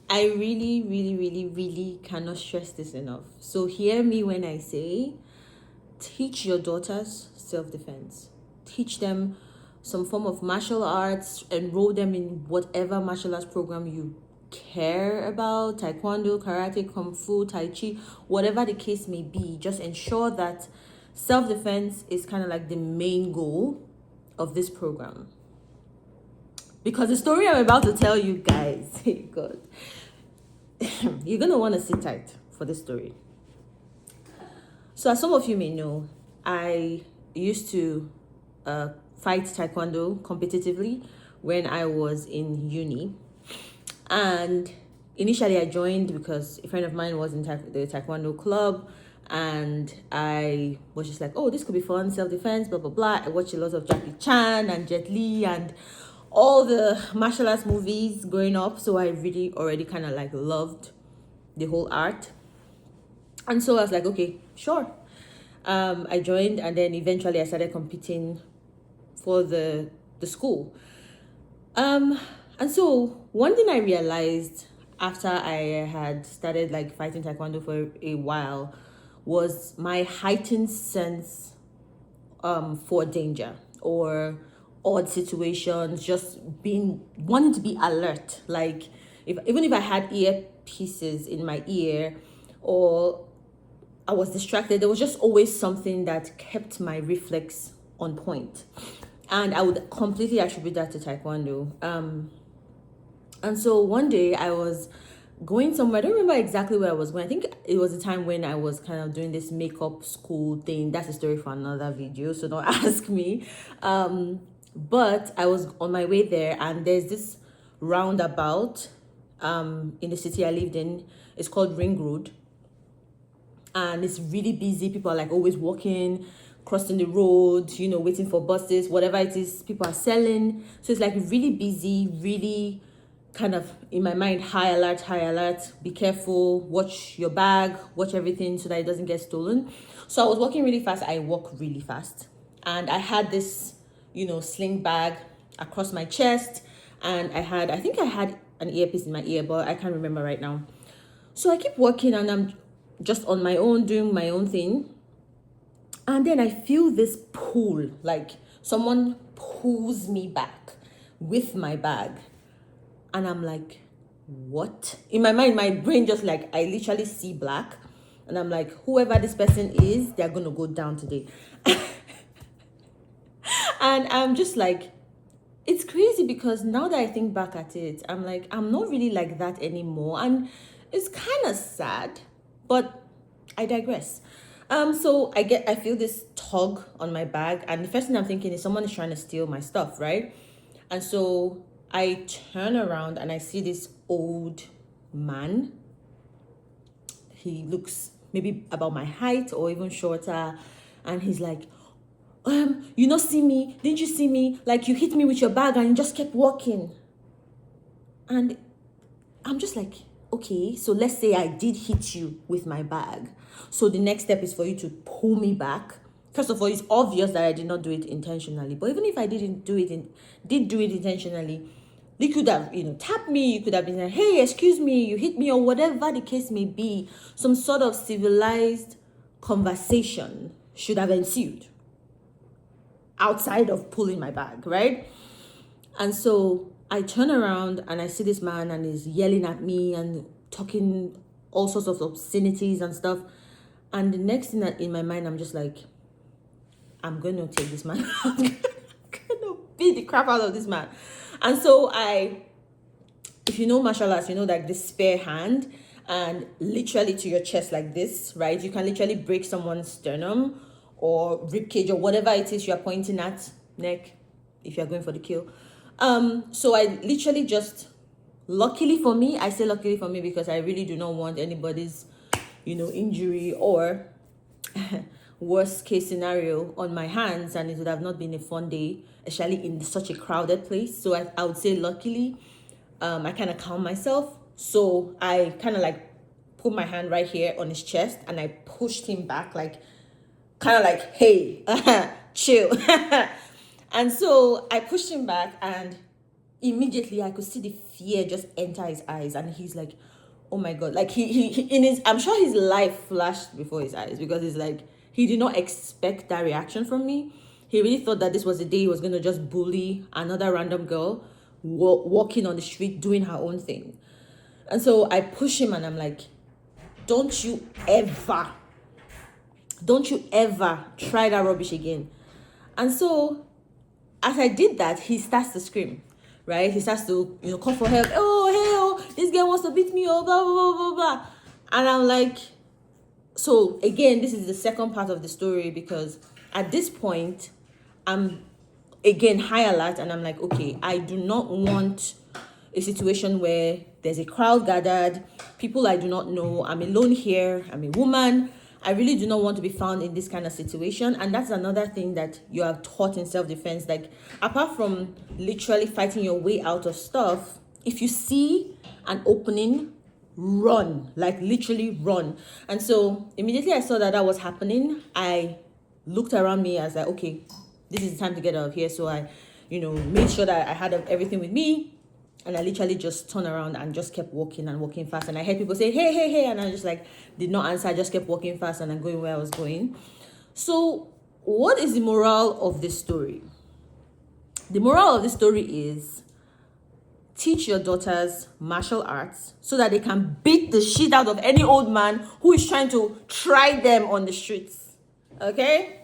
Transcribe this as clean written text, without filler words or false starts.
I really, really, really, really cannot stress this enough. So hear me when I say teach your daughters self-defense. Teach them some form of martial arts, enroll them in whatever martial arts program you care about, taekwondo, karate, kung fu, tai chi, whatever the case may be. Just ensure that self-defense is kind of like the main goal of this program. Because the story I'm about to tell you guys, God, you're gonna want to sit tight for this story. So, as some of you may know, I used to fight taekwondo competitively when I was in uni. And initially, I joined because a friend of mine was in the taekwondo club. And I was just like, oh, this could be fun, self defense, blah, blah, blah. I watched a lot of Jackie Chan and Jet Li and all the martial arts movies growing up. So, I really already kind of like loved the whole art. And so I was like, okay, sure. I joined, and then eventually I started competing for the school. And so one thing I realized after I had started like fighting taekwondo for a while was my heightened sense for danger or odd situations, just being wanting to be alert. Like even if I had earpieces in my ear or I was distracted, there was just always something that kept my reflex on point. And I would completely attribute that to taekwondo. And so one day I was going somewhere. I don't remember exactly where I was going. I think it was a time when I was kind of doing this makeup school thing. That's a story for another video, so don't ask me. But I was on my way there, and there's this roundabout in the city I lived in. It's called Ring Road, and it's really busy. People are like always walking, crossing the road, waiting for buses, whatever it is, people are selling. So it's like really busy, really kind of in my mind, high alert, be careful, watch your bag, watch everything so that it doesn't get stolen. So I was walking really fast. I walk really fast. And I had this, sling bag across my chest. And I think I had an earpiece in my ear, but I can't remember right now. So I keep walking and I'm just on my own, doing my own thing. And then I feel this pull, like someone pulls me back with my bag. And I'm like, what? In my mind, my brain just like, I literally see black. And I'm like, whoever this person is, they're going to go down today. And I'm just like, it's crazy because now that I think back at it, I'm like, I'm not really like that anymore. And it's kind of sad, but I digress. So I feel this tug on my bag, and the first thing I'm thinking is someone is trying to steal my stuff, right? And so I turn around and I see this old man. He looks maybe about my height or even shorter, and he's like, you not see me? Didn't you see me? Like you hit me with your bag and you just kept walking. And I'm just like, okay, so let's say I did hit you with my bag. So the next step is for you to pull me back. First of all, it's obvious that I did not do it intentionally. But even if I did do it intentionally, you could have, tapped me. You could have been like, hey, excuse me, you hit me, or whatever the case may be. Some sort of civilized conversation should have ensued outside of pulling my bag, right? And so I turn around and I see this man and he's yelling at me and talking all sorts of obscenities and stuff. And the next thing that in my mind, I'm just like, I'm going to take this man. I'm going to beat the crap out of this man. And so if you know martial arts, you know like this spare hand and literally to your chest like this, right? You can literally break someone's sternum or rib cage or whatever it is you're pointing at, neck, if you're going for the kill. So I literally just, luckily for me, I say luckily for me because I really do not want anybody's, injury or worst case scenario on my hands, and it would have not been a fun day, especially in such a crowded place. So I would say luckily, I kind of calm myself. So I kind of like put my hand right here on his chest and I pushed him back, like kind of like, hey, chill. And so I pushed him back, and immediately I could see the fear just enter his eyes, and he's like, oh my God, like he in his, I'm sure his life flashed before his eyes, because it's like he did not expect that reaction from me. He really thought that this was the day he was going to just bully another random girl walking on the street doing her own thing. And so I push him and I'm like, don't you ever try that rubbish again. And so as I did that, he starts to scream, right? He starts to, call for help. Oh, hey, this girl wants to beat me, oh, blah, blah, blah, blah, blah. And I'm like, so again, this is the second part of the story, because at this point, I'm again high alert, and I'm like, okay, I do not want a situation where there's a crowd gathered, people I do not know, I'm alone here, I'm a woman. I really do not want to be found in this kind of situation. And that's another thing that you are taught in self-defense. Like, apart from literally fighting your way out of stuff, if you see an opening, run, like literally run. And so immediately I saw that that was happening, I looked around me. I was like, okay, this is the time to get out of here. So I, made sure that I had everything with me. And I literally just turned around and just kept walking and walking fast. And I heard people say, hey, hey, hey. And I just like did not answer. I just kept walking fast and I'm going where I was going. So what is the moral of this story? The moral of this story is teach your daughters martial arts so that they can beat the shit out of any old man who is trying to try them on the streets. Okay?